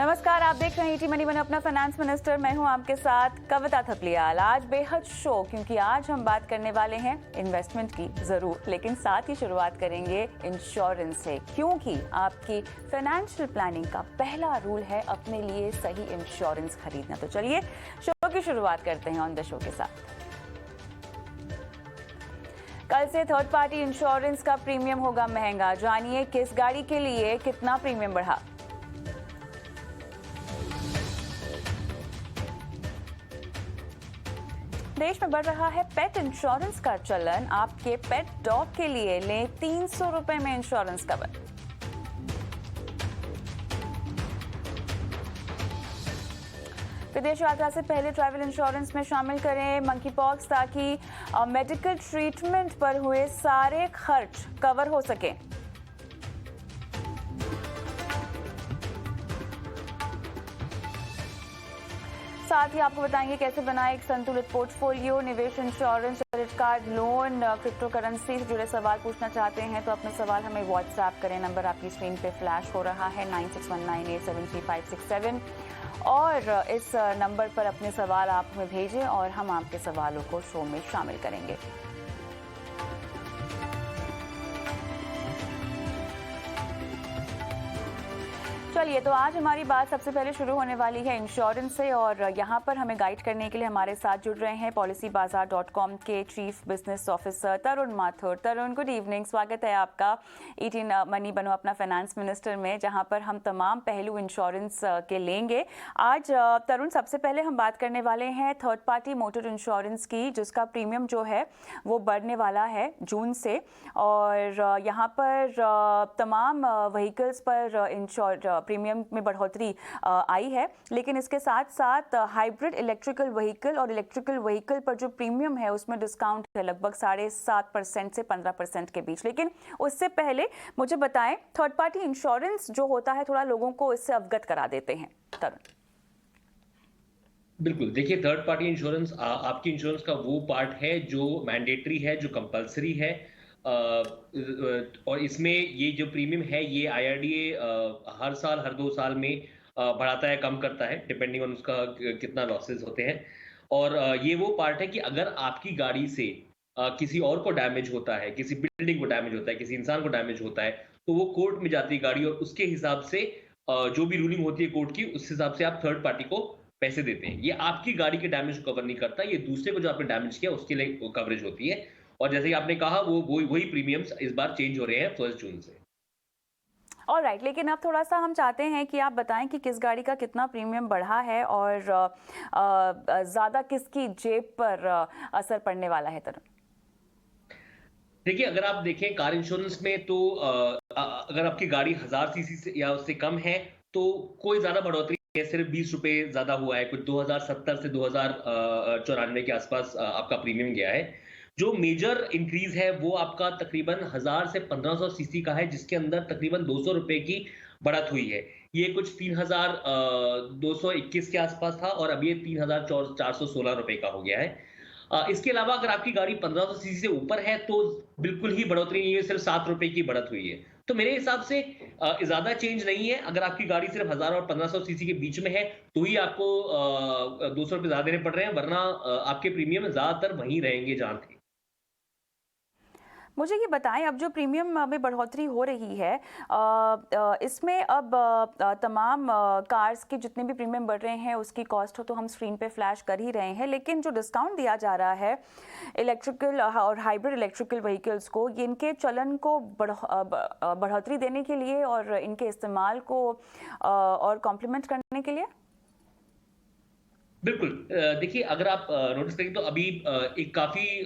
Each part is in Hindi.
नमस्कार, आप देख रहे हैं ईटी मनी, अपना फाइनेंस मिनिस्टर। मैं हूं आपके साथ कविता थपलियाल। आज बेहद शो, क्योंकि आज हम बात करने वाले हैं इन्वेस्टमेंट की जरूर, लेकिन साथ ही शुरुआत करेंगे इंश्योरेंस से, क्योंकि आपकी फाइनेंशियल प्लानिंग का पहला रूल है अपने लिए सही इंश्योरेंस खरीदना। तो चलिए शो की शुरुआत करते हैं ऑन द शो के साथ। कल से थर्ड पार्टी इंश्योरेंस का प्रीमियम होगा महंगा। जानिए किस गाड़ी के लिए कितना प्रीमियम बढ़ा। देश में बढ़ रहा है पेट इंश्योरेंस का चलन। आपके पेट डॉग के लिए लें 300 रुपए में इंश्योरेंस कवर। विदेश यात्रा से पहले ट्रैवल इंश्योरेंस में शामिल करें मंकी पॉक्स, ताकि मेडिकल ट्रीटमेंट पर हुए सारे खर्च कवर हो सके। साथ ही आपको बताएंगे कैसे बनाएं एक संतुलित पोर्टफोलियो। निवेश, insurance, credit card, loan, crypto currency से जुड़े सवाल पूछना चाहते हैं तो अपने सवाल हमें व्हाट्सएप करें। नंबर आपकी स्क्रीन पे फ्लैश हो रहा है 9619873567, और इस नंबर पर अपने सवाल आप हमें भेजें और हम आपके सवालों को शो में शामिल करेंगे। चलिए, तो आज हमारी बात सबसे पहले शुरू होने वाली है इंश्योरेंस से, और यहाँ पर हमें गाइड करने के लिए हमारे साथ जुड़ रहे हैं policybazaar.com के चीफ बिजनेस ऑफिसर तरुण माथुर। तरुण, गुड इवनिंग, स्वागत है आपका ईटी मनी बनो अपना फाइनेंस मिनिस्टर में, जहाँ पर हम तमाम पहलू इंश्योरेंस के लेंगे। आज तरुण, सबसे पहले हम बात करने वाले हैं थर्ड पार्टी मोटर इंश्योरेंस की, जिसका प्रीमियम जो है वो बढ़ने वाला है जून से, और यहाँ पर तमाम व्हीकल्स पर प्रीमियम में बढ़ोतरी आई है, लेकिन इसके साथ साथ हाइब्रिड इलेक्ट्रिकल व्हीकल और इलेक्ट्रिकल व्हीकल पर जो प्रीमियम है उसमें डिस्काउंट है लगभग 7.5% से 15% के बीच। लेकिन उससे पहले मुझे बताएं, थर्ड पार्टी इंश्योरेंस जो होता है, थोड़ा लोगों को इससे अवगत करा देते हैं तरुण। बिल्कुल, देखिए, थर्ड पार्टी इंश्योरेंस आपकी इंश्योरेंस का वो पार्ट है जो मैंडेटरी है, जो कंपलसरी है। और इसमें ये जो प्रीमियम है ये आईआरडीए हर साल, हर 2 साल में बढ़ाता है, कम करता है, डिपेंडिंग ऑन उसका कितना लॉसेस होते हैं। और ये वो पार्ट है कि अगर आपकी गाड़ी से किसी और को डैमेज होता है, किसी बिल्डिंग को डैमेज होता है, किसी इंसान को डैमेज होता है, तो वो कोर्ट में जाती है गाड़ी, और उसके हिसाब से जो भी रूलिंग होती है कोर्ट की, उस हिसाब से आप थर्ड पार्टी को पैसे देते हैं। ये आपकी गाड़ी के डैमेज को कवर नहीं करता, ये दूसरे को जो आपने डैमेज किया उसके लिए कवरेज होती है। और जैसे कि आपने कहा, वही प्रीमियम्स इस बार चेंज हो रहे हैं 1 जून से। ऑलराइट, लेकिन अब थोड़ा सा हम चाहते हैं कि आप बताएं कि किस गाड़ी का कितना प्रीमियम बढ़ा है और ज़्यादा किसकी जेब पर असर पड़ने वाला है तरुण। देखिए, अगर आप देखें कार इंश्योरेंस में, तो अगर आपकी गाड़ी 1000 सीसी से या उससे कम है तो कोई ज़्यादा बढ़ोतरी नहीं है, सिर्फ 20 रुपए ज़्यादा हुआ है। कुछ 2070 से 2094 के आसपास आपका प्रीमियम गया है। जो मेजर इंक्रीज है वो आपका तकरीबन 1000 से 1500 सीसी का है, जिसके अंदर तकरीबन 200 रुपए की बढ़त हुई है। ये कुछ 3221 के आसपास था, और अब ये 3416 रुपए का हो गया है। इसके अलावा अगर आपकी गाड़ी 1500 सीसी से ऊपर है तो बिल्कुल ही बढ़ोतरी नहीं है, सिर्फ 7 रुपए की बढ़त हुई है। तो मेरे हिसाब से ज्यादा चेंज नहीं है। अगर आपकी गाड़ी सिर्फ 1000 और 1500 सीसी के बीच में है तो ही आपको 200 रुपए ज्यादा देने पड़ रहे हैं, वरना आपके प्रीमियम ज्यादातर वहीं रहेंगे जहां थे। मुझे ये बताएं, अब जो प्रीमियम में बढ़ोतरी हो रही है, इसमें अब तमाम कार्स के जितने भी प्रीमियम बढ़ रहे हैं उसकी कॉस्ट हो तो हम स्क्रीन पे फ्लैश कर ही रहे हैं, लेकिन जो डिस्काउंट दिया जा रहा है इलेक्ट्रिकल और हाइब्रिड इलेक्ट्रिकल व्हीकल्स को, ये इनके चलन को बढ़ोतरी देने के लिए और इनके इस्तेमाल को और कॉम्प्लीमेंट करने के लिए। बिल्कुल, देखिए, अगर आप नोटिस करें तो अभी एक काफी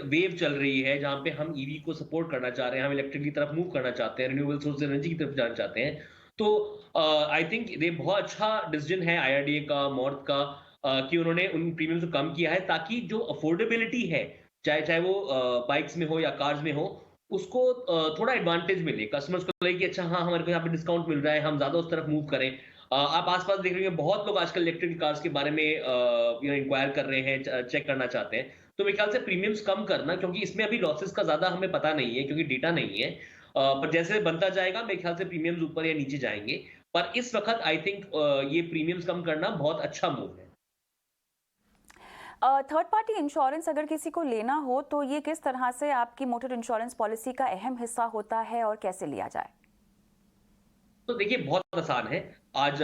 वेव चल रही है जहां पे हम ईवी को सपोर्ट करना चाह रहे हैं, हम इलेक्ट्रिक की तरफ मूव करना चाहते हैं, रिन्यूएबल सोर्स एनर्जी की तरफ जाना चाहते हैं। तो आई थिंक ये बहुत अच्छा डिसीजन है आईआरडीए का, मॉर्थ का, कि उन्होंने उन प्रीमियम को कम किया है, ताकि जो अफोर्डेबिलिटी है, चाहे चाहे वो बाइक्स में हो या कार्स में हो, उसको थोड़ा एडवांटेज मिले, कस्टमर्स को लगे कि अच्छा, हाँ, हमारे को यहाँ पे डिस्काउंट मिल रहा है, हम ज्यादा उस तरफ मूव करें। आप आसपास देख रहे हैं, बहुत लोग आजकल इलेक्ट्रिक कार्स के बारे में इंक्वायर कर रहे हैं, चेक करना चाहते हैं। तो मेरे ख्याल से प्रीमियम्स कम करना, क्योंकि इसमें अभी लॉसेस का ज्यादा हमें पता नहीं है, क्योंकि डेटा नहीं है। पर जैसे बनता जाएगा मेरे ख्याल से प्रीमियम्स ऊपर या नीचे जाएंगे। पर इस वक्त आई थिंक ये प्रीमियम्स कम करना बहुत अच्छा मूव है। थर्ड पार्टी इंश्योरेंस अगर किसी को लेना हो तो ये किस तरह से आपकी मोटर इंश्योरेंस पॉलिसी का अहम हिस्सा होता है और कैसे लिया जाए? तो देखिए बहुत आसान है। आज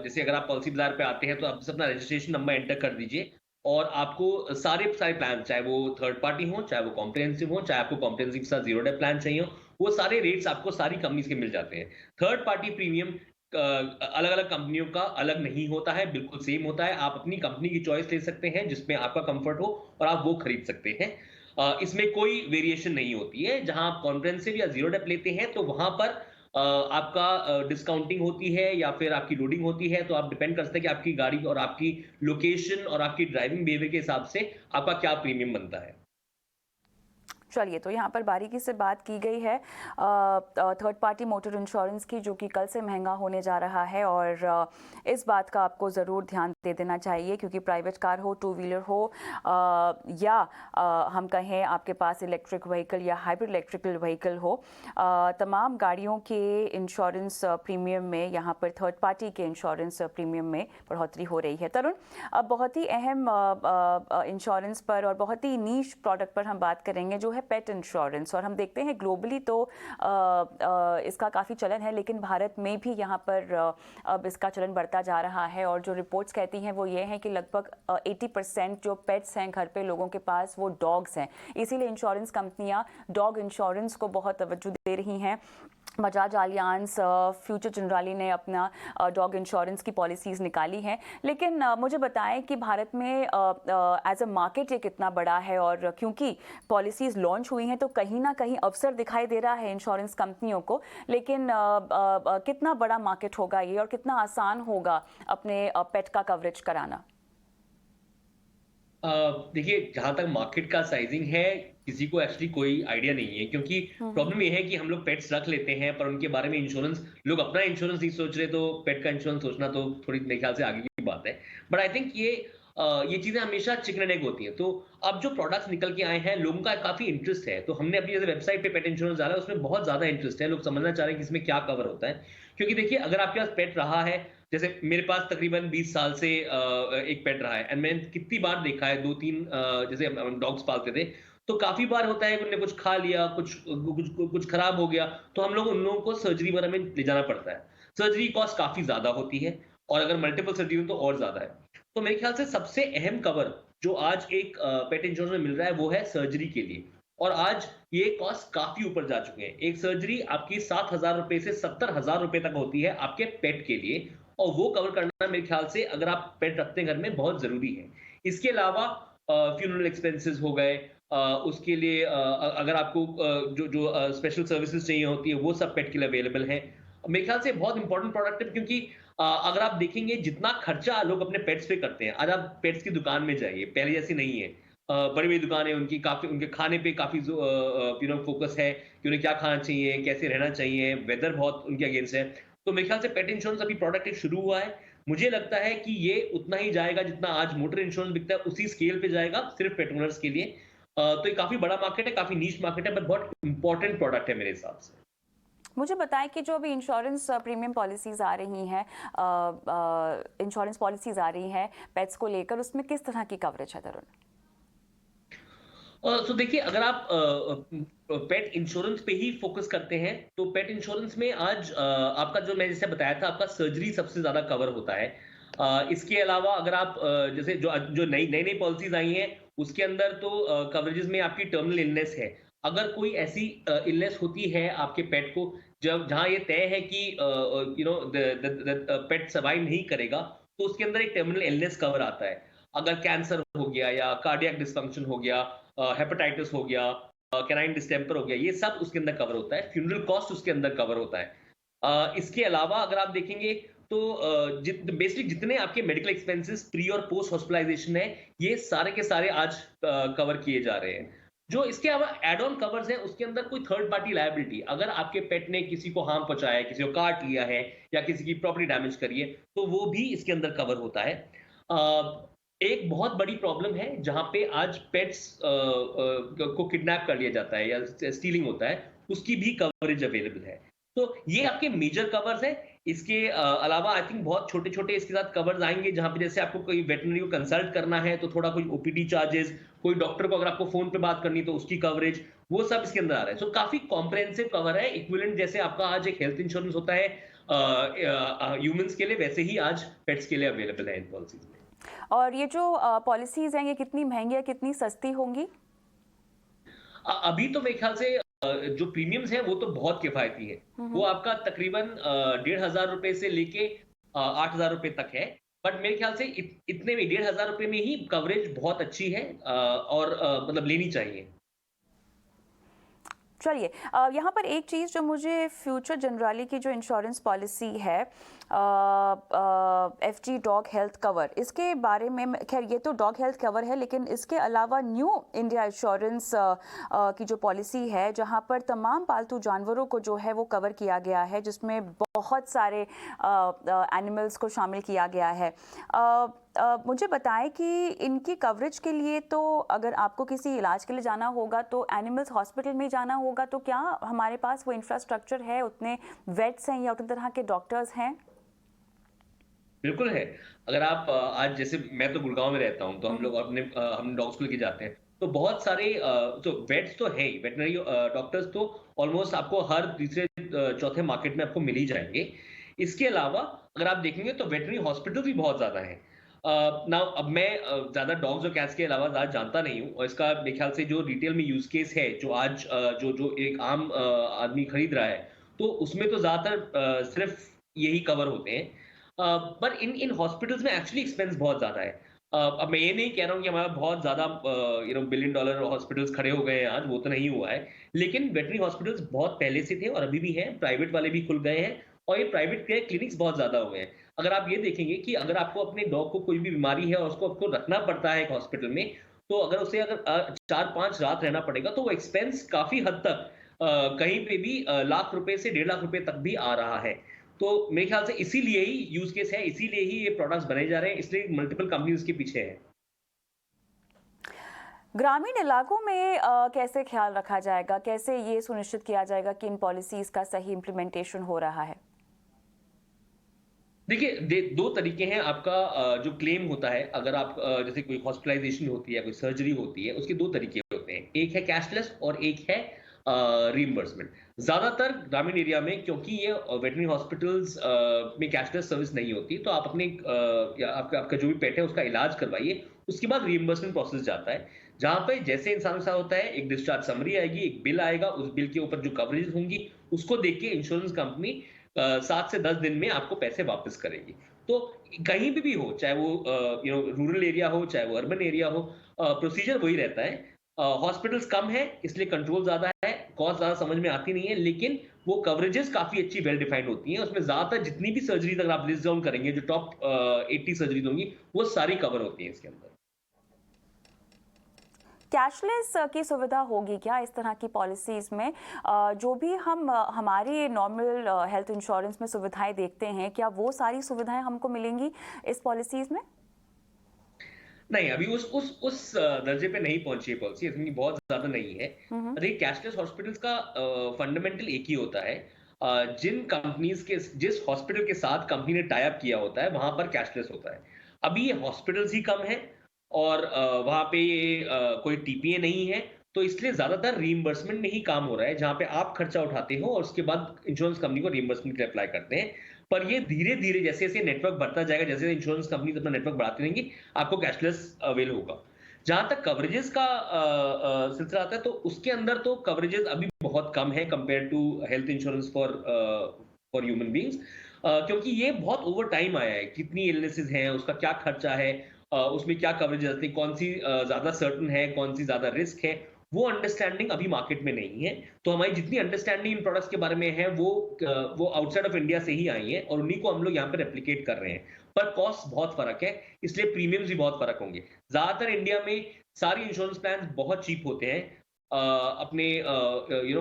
जैसे अगर आप पॉलिसी बाज़ार पे आते हैं तो आप बस अपना रजिस्ट्रेशन नंबर एंटर कर दीजिए और आपको सारे सारे प्लान, चाहे वो थर्ड पार्टी हो, चाहे वो कॉम्प्रिहेंसिव हो, चाहे आपको कॉम्प्रिहेंसिव के साथ ज़ीरो डे प्लान चाहिए हो, वो सारे रेट्स आपको सारी कंपनीज़ के मिल जाते हैं। थर्ड पार्टी प्रीमियम अलग-अलग कंपनियों का अलग नहीं होता है, बिल्कुल सेम होता है। आप अपनी कंपनी की चॉइस ले सकते हैं जिसमें आपका कम्फर्ट हो और आप वो खरीद सकते हैं। इसमें कोई वेरिएशन नहीं होती है। जहाँ आप कॉम्प्रिहेंसिव या ज़ीरो डेप लेते हैं तो वहाँ पर आपका डिस्काउंटिंग होती है या फिर आपकी लोडिंग होती है, तो आप डिपेंड कर सकते हैं कि आपकी गाड़ी और आपकी लोकेशन और आपकी ड्राइविंग बिहेवियर के हिसाब से आपका क्या प्रीमियम बनता है। चलिए, तो यहाँ पर बारीकी से बात की गई है थर्ड पार्टी मोटर इंश्योरेंस की, जो कि कल से महंगा होने जा रहा है और इस बात का आपको ज़रूर ध्यान दे देना चाहिए, क्योंकि प्राइवेट कार हो, टू व्हीलर हो या हम कहें आपके पास इलेक्ट्रिक व्हीकल या हाइब्रिड इलेक्ट्रिकल व्हीकल हो, तमाम गाड़ियों के इंश्योरेंस प्रीमियम में यहाँ पर थर्ड पार्टी के इंश्योरेंस प्रीमियम में बढ़ोतरी हो रही है। तरुण, अब बहुत ही अहम इंश्योरेंस पर और बहुत ही नीश प्रोडक्ट पर हम बात करेंगे, जो है पेट इंश्योरेंस। और हम देखते हैं ग्लोबली तो इसका काफ़ी चलन है, लेकिन भारत में भी यहाँ पर अब इसका चलन बढ़ता जा रहा है। और जो रिपोर्ट्स कहती हैं वो ये हैं कि लगभग 80% जो पेट्स हैं घर पे लोगों के पास, वो डॉग्स हैं। इसीलिए इंश्योरेंस कंपनियाँ डॉग इंश्योरेंस को बहुत तवज्जो दे रही हैं। बजाज आलियांज, फ्यूचर जनरली ने अपना डॉग इंश्योरेंस की पॉलिसीज़ निकाली हैं। लेकिन मुझे बताएं कि भारत में एज अ मार्केट ये कितना बड़ा है, और क्योंकि पॉलिसीज़ लॉन्च हुई हैं तो कहीं ना कहीं अवसर दिखाई दे रहा है इंश्योरेंस कंपनियों को, लेकिन कितना बड़ा मार्केट होगा ये और कितना आसान होगा अपने पेट का कवरेज कराना? अ, देखिए जहाँ तक मार्केट का साइजिंग है, किसी को एक्चुअली कोई आइडिया नहीं है, क्योंकि प्रॉब्लम ये है कि हम लोग पेट्स रख लेते हैं पर उनके बारे में इंश्योरेंस, लोग अपना इंश्योरेंस नहीं सोच रहे, तो पेट का इंश्योरेंस सोचना तो थोड़ी मेरे ख्याल से आगे की बात है। बट आई थिंक ये चीजें हमेशा चिकन एंड एग होती हैं। तो अब जो प्रोडक्ट्स निकल के आए हैं, लोगों का काफी इंटरेस्ट है, तो हमने अपनी जैसे वेबसाइट पे पेट इंश्योरेंस डाला है, उसमें बहुत ज्यादा इंटरेस्ट है, लोग समझना चाह रहे हैं कि इसमें क्या कवर होता है। क्योंकि देखिए अगर आपके पास पेट रहा है, जैसे मेरे पास तकरीबन 20 साल से एक पेट रहा है, एंड मैंने कितनी बार देखा है, 2-3 जैसे हम डॉग्स पालते थे, तो काफ़ी बार होता है कि उन्होंने कुछ खा लिया, कुछ खराब हो गया, तो हम लोग उन लोगों को सर्जरी वगैरह में ले जाना पड़ता है। सर्जरी कॉस्ट काफ़ी ज़्यादा होती है और अगर मल्टीपल सर्जरी हो तो और ज़्यादा है। तो मेरे ख्याल से सबसे अहम कवर जो आज एक पेट इंश्योरेंस में मिल रहा है, वो है सर्जरी के लिए। और आज ये कॉस्ट काफ़ी ऊपर जा चुके हैं। एक सर्जरी आपकी ₹7,000 से ₹70,000 तक होती है आपके पेट के लिए, और वो कवर करना मेरे ख्याल से अगर आप पेट रखते हैं घर में, बहुत ज़रूरी है। इसके अलावा फ्यूनरल एक्सपेंसेस हो गए, उसके लिए अगर आपको जो स्पेशल सर्विसेज चाहिए होती है, वो सब पेट के लिए अवेलेबल हैं। मेरे ख्याल से बहुत इंपॉर्टेंट प्रोडक्ट है, क्योंकि अगर आप देखेंगे जितना खर्चा लोग अपने पेट्स पे करते हैं, आज आप पेट्स की दुकान में जाइए, पहले जैसी नहीं है। बड़ी-बड़ी दुकानें, उनकी काफ़ी, उनके खाने पे काफ़ी फ़ोकस है कि उन्हें क्या खाना चाहिए, कैसे रहना चाहिए, वेदर बहुत उनके अगेंस्ट है। तो मेरे ख्याल से पेट इंश्योरेंस अभी प्रोडक्ट एक शुरू हुआ है। मुझे लगता है कि ये उतना ही जाएगा जितना आज मोटर इंश्योरेंस बिकता है, उसी स्केल पे जाएगा सिर्फ पेट ओनर्स के लिए। तो ये काफ़ी बड़ा मार्केट है, काफ़ी नीश मार्केट है, बट बहुत इंपॉर्टेंट प्रोडक्ट है मेरे हिसाब से। मुझे बताएं कि जो अभी इंश्योरेंस प्रीमियम पॉलिसीज़ आ रही हैं, इंश्योरेंस पॉलिसीज़ आ रही हैं पेट्स को लेकर, उसमें किस तरह की कवरेज है तरुण? तो देखिए अगर आप पेट इंश्योरेंस पे ही फोकस करते हैं, तो पेट इंश्योरेंस में आज आपका, जो मैं जैसे बताया था, आपका सर्जरी सबसे ज़्यादा कवर होता है। इसके अलावा अगर आप जैसे जो जो नई नई नई पॉलिसीज आई हैं, उसके अंदर तो कवरेजेस में आपकी टर्मिनल इलनेस है। अगर कोई ऐसी इलनेस होती है आपके पेट को, जब जहाँ ये तय है कि पेट सर्वाइव नहीं करेगा, तो उसके अंदर एक टर्मिनल इलनेस कवर आता है। अगर कैंसर हो गया या कार्डियक डिस्फंक्शन हो गया, हेपेटाइटिस हो गया, कैनाइन डिस्टेम्पर हो गया, ये सब उसके अंदर कवर होता है। फ्यूनरल कॉस्ट उसके अंदर कवर होता है। इसके अलावा अगर आप देखेंगे तो बेसिकली जितने आपके मेडिकल एक्सपेंसेस प्री और पोस्ट हॉस्पिटलाइजेशन है, ये सारे के सारे आज कवर किए जा रहे हैं। जो इसके अलावा एड ऑन कवर्स हैं, उसके अंदर कोई थर्ड पार्टी लायबिलिटी, अगर आपके पेट ने किसी को हार्म पहुंचाया है, किसी को काट लिया है या किसी की प्रॉपर्टी डैमेज करी है, तो वो भी इसके अंदर कवर होता है। एक बहुत बड़ी प्रॉब्लम है जहां पे आज पेट्स को किडनैप कर लिया जाता है या स्टीलिंग होता है, उसकी भी कवरेज अवेलेबल है। तो ये आपके मेजर कवर्स हैं। इसके अलावा आई थिंक बहुत छोटे-छोटे इसके साथ कवर्स आएँगे, जहाँ पे जैसे आपको कोई वेटरनरी को कंसल्ट करना है, तो थोड़ा कोई ओपीडी चार्जेस, कोई डॉक्टर को अगर आपको फ़ोन पे बात करनी है, तो उसकी कवरेज, वो सब इसके अंदर आ रहा है। सो काफ़ी कॉम्प्रिहेंसिव कवर है, इक्विवेलेंट जैसे आपका आज एक हेल्थ इंश्योरेंस होता है ह्यूमन्स के लिए, वैसे ही आज पेट्स के लिए अवेलेबल है इन पॉलिसीज़ में। और ये जो पॉलिसीज़ हैं, ये कितनी महँगी या कितनी सस्ती होंगी? अभी तो मेरे ख्याल से जो प्रीमियम्स हैं वो तो बहुत किफ़ायती हैं। हुँ, वो हुँ। आपका तकरीबन ₹1,500 से लेके ₹8,000 तक है। बट मेरे ख्याल से इतने में ₹1,500 में ही कवरेज बहुत अच्छी है और मतलब लेनी चाहिए। चलिए यहाँ पर एक चीज़ जो मुझे फ्यूचर जनरली की जो इंश्योरेंस पॉलिसी है एफजी डॉग हेल्थ कवर, इसके बारे में खैर ये तो डॉग हेल्थ कवर है, लेकिन इसके अलावा न्यू इंडिया इंश्योरेंस की जो पॉलिसी है जहाँ पर तमाम पालतू जानवरों को जो है वो कवर किया गया है, जिसमें बहुत सारे एनिमल्स को शामिल किया गया है। मुझे बताएं कि इनकी कवरेज के लिए तो अगर आपको किसी इलाज के लिए जाना होगा तो एनिमल्स हॉस्पिटल में जाना होगा, तो क्या हमारे पास वो इंफ्रास्ट्रक्चर है, उतने वेट्स हैं या उतने तरह के डॉक्टर्स हैं? बिल्कुल है। अगर आप आज जैसे मैं तो गुड़गाँव में रहता हूँ, तो हम हम्म। लोग हम डॉग्स को लेके जाते हैं। तो बहुत सारे तो वेट्स तो हैं ही, वेटरनरी डॉक्टर्स तो ऑलमोस्ट आपको हर तीसरे चौथे मार्केट में आपको मिल ही जाएँगे। इसके अलावा अगर आप देखेंगे तो वेटरनरी हॉस्पिटल भी बहुत ज़्यादा हैं। नाउ अब मैं ज़्यादा डॉग्स और कैट्स के अलावा ज़्यादा जानता नहीं हूँ और इसका मेरे ख्याल से जो रिटेल में यूज़ केस है, जो आज जो जो एक आम आदमी खरीद रहा है, तो उसमें तो ज़्यादातर सिर्फ़ यही कवर होते हैं। पर इन इन हॉस्पिटल्स में एक्चुअली एक्सपेंस बहुत ज़्यादा है। अब मैं ये नहीं कह रहा हूँ कि हमारा बहुत ज़्यादा बिलियन डॉलर हॉस्पिटल्स खड़े हो गए हैं आज, वो तो नहीं हुआ है। लेकिन वेटरनरी हॉस्पिटल्स बहुत पहले से थे और अभी भी हैं, प्राइवेट वाले भी खुल गए हैं और ये प्राइवेट के क्लिनिक्स बहुत ज़्यादा हुए हैं। अगर आप ये देखेंगे कि अगर आपको अपने डॉग को कोई भी बीमारी है और उसको आपको रखना पड़ता है एक हॉस्पिटल में, तो अगर उसे अगर 4-5 रात रहना पड़ेगा, तो वो एक्सपेंस काफ़ी हद तक कहीं पे भी लाख रुपए से ₹1.5 लाख तक भी आ रहा है। तो मेरे ख्याल से इसीलिए ही यूज़ केस है, इसीलिए ही ये प्रोडक्ट्स बने जा रहे हैं, इसलिए मल्टीपल कंपनीज़ इसके पीछे है। ग्रामीण इलाकों में कैसे ख्याल रखा जाएगा, कैसे ये सुनिश्चित किया जाएगा कि इन पॉलिसीज़ का सही इम्प्लीमेंटेशन हो रहा है? देखिए, 2 तरीके हैं आपका जो क्लेम होता है, अगर आप जैसे कोई हॉस्पिटलाइज़ेशन होती है, कोई सर्जरी होती है, उसके 2 तरीके होते हैं। एक है कैशलेस और एक है रिइम्बर्समेंट। ज़्यादातर ग्रामीण एरिया में क्योंकि ये वेटरनरी हॉस्पिटल्स में कैशलेस सर्विस नहीं होती, तो आप अपने या आपका आपका जो भी पेट है, उसका इलाज करवाइए, उसके बाद रिइम्बर्समेंट प्रोसेस जाता है। जहाँ पे जैसे इंसान के साथ होता है, एक डिस्चार्ज समरी आएगी, एक बिल आएगा, उस बिल के ऊपर जो कवरेज होंगी, उसको देख के इंश्योरेंस कंपनी 7 से 10 दिन में आपको पैसे वापस करेगी। तो कहीं भी हो, चाहे वो रूरल एरिया हो, चाहे वो अर्बन एरिया हो, प्रोसीजर वही रहता है। हॉस्पिटल्स कम है, इसलिए कंट्रोल ज़्यादा है, कॉस्ट ज़्यादा समझ में आती नहीं है, लेकिन वो कवरेजेस काफ़ी अच्छी वेल डिफाइंड होती हैं। उसमें ज़्यादातर जितनी भी सर्जरीज़ अगर आप लिस्ट डाउन करेंगे, जो टॉप 80 सर्जरीज़ होंगी, वो सारी कवर होती हैं इसके अंदर। कैशलेस की सुविधा होगी क्या इस तरह की पॉलिसीज़ में? जो भी हम हमारी नॉर्मल हेल्थ इंश्योरेंस में सुविधाएं देखते हैं, क्या वो सारी सुविधाएं हमको मिलेंगी इस पॉलिसीज़ में? नहीं, अभी उस दर्जे पे नहीं पहुँची है पॉलिसी, इतनी बहुत ज़्यादा नहीं है। हम्म। देखिए, कैशलेस हॉस्पिटल्स का फंडामेंटल एक ही होता है। जिन कंपनीज़ के जिस हॉस्पिटल के साथ कंपनी ने टाई अप किया होता है, वहाँ पर कैशलेस होता है। अभी ये हॉस्पिटल्स ही कम हैं और वहाँ पे ये कोई टीपीए नहीं है, तो इसलिए ज़्यादातर रिइम्बर्समेंट में ही काम हो रहा है, जहाँ पे आप खर्चा उठाते हो और उसके बाद इंश्योरेंस कंपनी को रिइम्बर्समेंट के लिए अप्लाई करते हैं। पर ये धीरे-धीरे जैसे-जैसे नेटवर्क बढ़ता जाएगा, जैसे इंश्योरेंस कंपनीज़ अपना नेटवर्क बढ़ाती रहेंगी, आपको कैशलेस अवेल होगा। जहाँ तक कवरेजेस का सिलसिला आता है, तो उसके अंदर तो कवरेजेस अभी बहुत कम है compare to health insurance for human beings, क्योंकि ये बहुत ओवर टाइम आया है। कितनी इलनेसेस हैं, उसका क्या खर्चा है, उसमें क्या कवरेज आती है, कौन सी ज़्यादा सर्टेन है, कौन सी ज़्यादा रिस्क है, वो अंडरस्टैंडिंग अभी मार्केट में नहीं है। तो हमारी जितनी अंडरस्टैंडिंग इन प्रोडक्ट्स के बारे में है, वो आउटसाइड ऑफ इंडिया से ही आई है और उन्हीं को हम लोग यहाँ पे रेप्लिकेट कर रहे हैं। पर कॉस्ट बहुत फ़र्क है, इसलिए प्रीमियम्स भी बहुत फ़र्क होंगे। ज़्यादातर इंडिया में सारी इंश्योरेंस प्लान्स बहुत चीप होते हैं अपने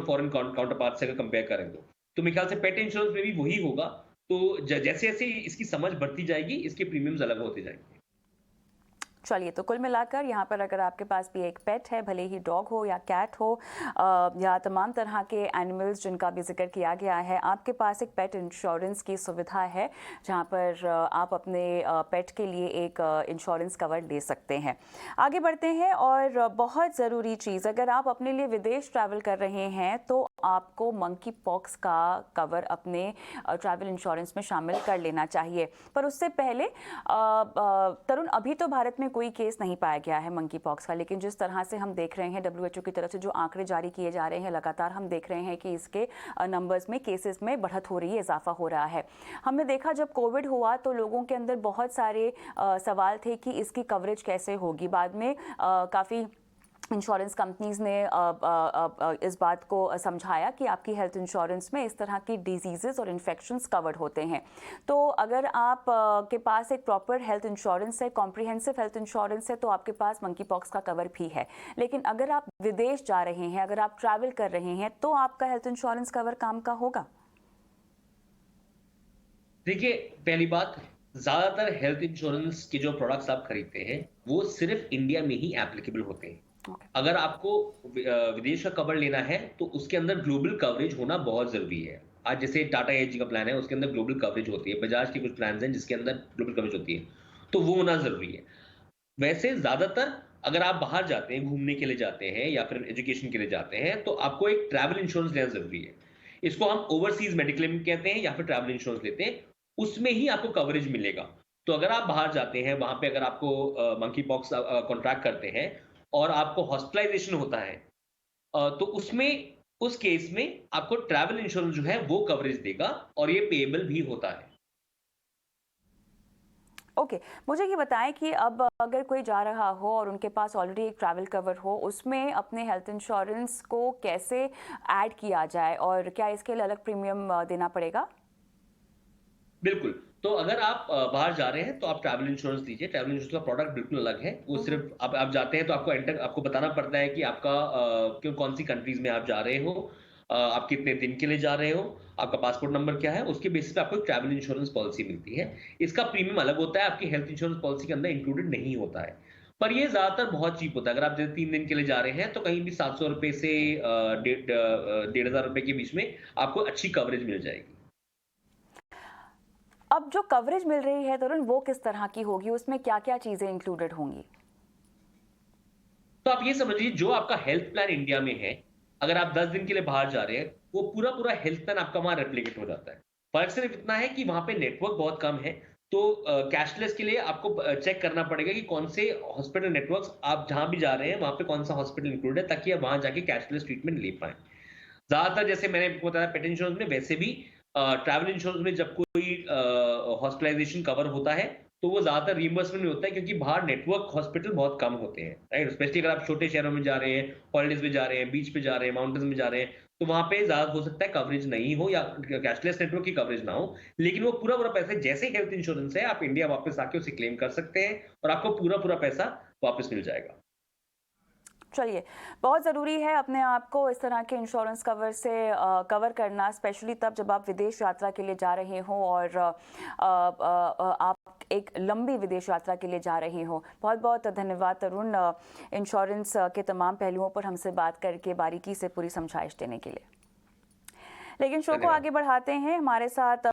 फॉरेन काउंटर पार्ट से अगर कंपेयर करें तो मेरे ख्याल से पेट इंश्योरेंस में भी वही होगा। तो जैसे जैसे इसकी समझ बढ़ती जाएगी, इसके प्रीमियम्स अलग होते जाएंगे। चलिए, तो कुल मिलाकर यहाँ पर अगर आपके पास भी एक पेट है, भले ही डॉग हो या कैट हो या तमाम तरह के एनिमल्स जिनका भी जिक्र किया गया है, आपके पास एक पेट इंश्योरेंस की सुविधा है जहाँ पर आप अपने पेट के लिए एक इंश्योरेंस कवर ले सकते हैं। आगे बढ़ते हैं और बहुत ज़रूरी चीज़, अगर आप अपने लिए विदेश ट्रैवल कर रहे हैं तो आपको मंकी पॉक्स का कवर अपने ट्रैवल इंश्योरेंस में शामिल कर लेना चाहिए। पर उससे पहले तरुण, अभी तो भारत में कोई केस नहीं पाया गया है मंकी पॉक्स का, लेकिन जिस तरह से हम देख रहे हैं WHO की तरफ से जो आंकड़े जारी किए जा रहे हैं, लगातार हम देख रहे हैं कि इसके नंबर्स में, केसेस में बढ़त हो रही है, इजाफा हो रहा है। हमने देखा जब कोविड हुआ तो लोगों के अंदर बहुत सारे सवाल थे कि इसकी कवरेज कैसे होगी। बाद में काफ़ी इंश्योरेंस कंपनीज ने इस बात को समझाया कि आपकी हेल्थ इंश्योरेंस में इस तरह की डिजीजेस और इन्फेक्शंस कवर्ड होते हैं। तो अगर आप के पास एक प्रॉपर हेल्थ इंश्योरेंस है, कॉम्प्रिहेंसिव हेल्थ इंश्योरेंस है, तो आपके पास मंकी पॉक्स का कवर भी है। लेकिन अगर आप विदेश जा रहे हैं, अगर आप ट्रैवल कर रहे हैं, तो आपका हेल्थ इंश्योरेंस कवर काम का होगा? देखिए, पहली बात, ज्यादातर हेल्थ इंश्योरेंस के जो प्रोडक्ट्स आप खरीदते हैं वो सिर्फ इंडिया में ही एप्लीकेबल होते हैं। अगर आपको विदेश का कवर लेना है तो उसके अंदर ग्लोबल कवरेज होना बहुत जरूरी है। आज जैसे टाटा एजी का प्लान है, उसके अंदर ग्लोबल कवरेज होती है। बजाज के कुछ प्लान हैं जिसके अंदर ग्लोबल कवरेज होती है, तो वो होना जरूरी है। वैसे ज्यादातर अगर आप बाहर जाते हैं, घूमने के लिए जाते हैं या फिर एजुकेशन के लिए जाते हैं, तो आपको एक ट्रैवल इंश्योरेंस लेना जरूरी है। इसको हम ओवरसीज मेडिक्लेम कहते हैं या फिर ट्रैवल इंश्योरेंस लेते हैं, उसमें ही आपको कवरेज मिलेगा। तो अगर आप बाहर जाते हैं, वहां पे अगर आपको मंकी पॉक्स कॉन्ट्रैक्ट करते हैं और आपको हॉस्पिटलाइजेशन होता है, तो उसमें, उस केस में आपको ट्रैवल इंश्योरेंस जो है वो कवरेज देगा और ये पेएबल भी होता है। ओके, मुझे ये बताएं कि अब अगर कोई जा रहा हो और उनके पास ऑलरेडी एक ट्रैवल कवर हो, उसमें अपने हेल्थ इंश्योरेंस को कैसे ऐड किया जाए और क्या इसके लिए अलग प्रीमियम देना पड़ेगा? बिल्कुल। तो अगर आप बाहर जा रहे हैं तो आप ट्रैवल इंश्योरेंस लीजिए। ट्रैवल इंश्योरेंस का प्रोडक्ट बिल्कुल अलग है। वो सिर्फ आप जाते हैं तो आपको बताना पड़ता है कि आपका कौन सी कंट्रीज में आप जा रहे हो, आप कितने दिन के लिए जा रहे हो, आपका पासपोर्ट नंबर क्या है, उसके बेसिस पे आपको एक ट्रैवल इंश्योरेंस पॉलिसी मिलती है। इसका प्रीमियम अलग होता है, आपकी हेल्थ इंश्योरेंस पॉलिसी के अंदर इंक्लूडेड नहीं होता है। पर ये ज्यादातर बहुत चीप होता है। अगर आप जैसे 3 दिन के लिए जा रहे हैं तो कहीं भी 700 रुपए से 1,500 रुपए के बीच में आपको अच्छी कवरेज मिल जाएगी। अब जो कवरेज मिल रही है तरुण, वो किस तरह की होगी? उसमें क्या क्या चीजें इंक्लूडेड होंगी? तो आप ये समझिए, जो आपका हेल्थ प्लान इंडिया में है, अगर आप 10 दिन के लिए बाहर जा रहे हैं, वो पूरा पूरा हेल्थ प्लान आपका वहां रेप्लिकेट हो जाता है। फर्क सिर्फ इतना है कि वहां पे नेटवर्क बहुत कम है, तो कैशलेस के लिए आपको चेक करना पड़ेगा कि कौन से हॉस्पिटल नेटवर्क्स आप जहां भी जा रहे हैं वहां पे कौन सा हॉस्पिटल इंक्लूड है, ताकि आप वहां जाके कैशलेस ट्रीटमेंट ले पाए। ज्यादातर जैसे मैंने आपको बताया पेट इंश्योरेंस में, वैसे भी ट्रैवल इंश्योरेंस में जब कोई हॉस्पिटलाइजेशन कवर होता है तो वो ज्यादातर रीइंबर्समेंट में होता है, क्योंकि बाहर नेटवर्क हॉस्पिटल बहुत कम होते हैं, राइट। स्पेशली अगर आप छोटे शहरों में जा रहे हैं, हॉलिडेज में जा रहे हैं, बीच पे जा रहे हैं, माउंटेन्स में जा रहे हैं, तो वहां पे ज्यादा हो सकता है कवरेज नहीं हो या कैशलेस नेटवर्क की कवरेज ना हो। लेकिन वो पूरा पूरा पैसा, जैसे हेल्थ इंश्योरेंस है, आप इंडिया वापस आके उसे क्लेम कर सकते हैं और आपको पूरा पूरा पैसा वापस मिल जाएगा। चलिए, बहुत ज़रूरी है अपने आप को इस तरह के इंश्योरेंस कवर से कवर करना, स्पेशली तब जब आप विदेश यात्रा के लिए जा रहे हो और आप एक लंबी विदेश यात्रा के लिए जा रहे हो। बहुत बहुत धन्यवाद तरुण, इंश्योरेंस के तमाम पहलुओं पर हमसे बात करके बारीकी से पूरी समझाइश देने के लिए। लेकिन शो को आगे बढ़ाते हैं, हमारे साथ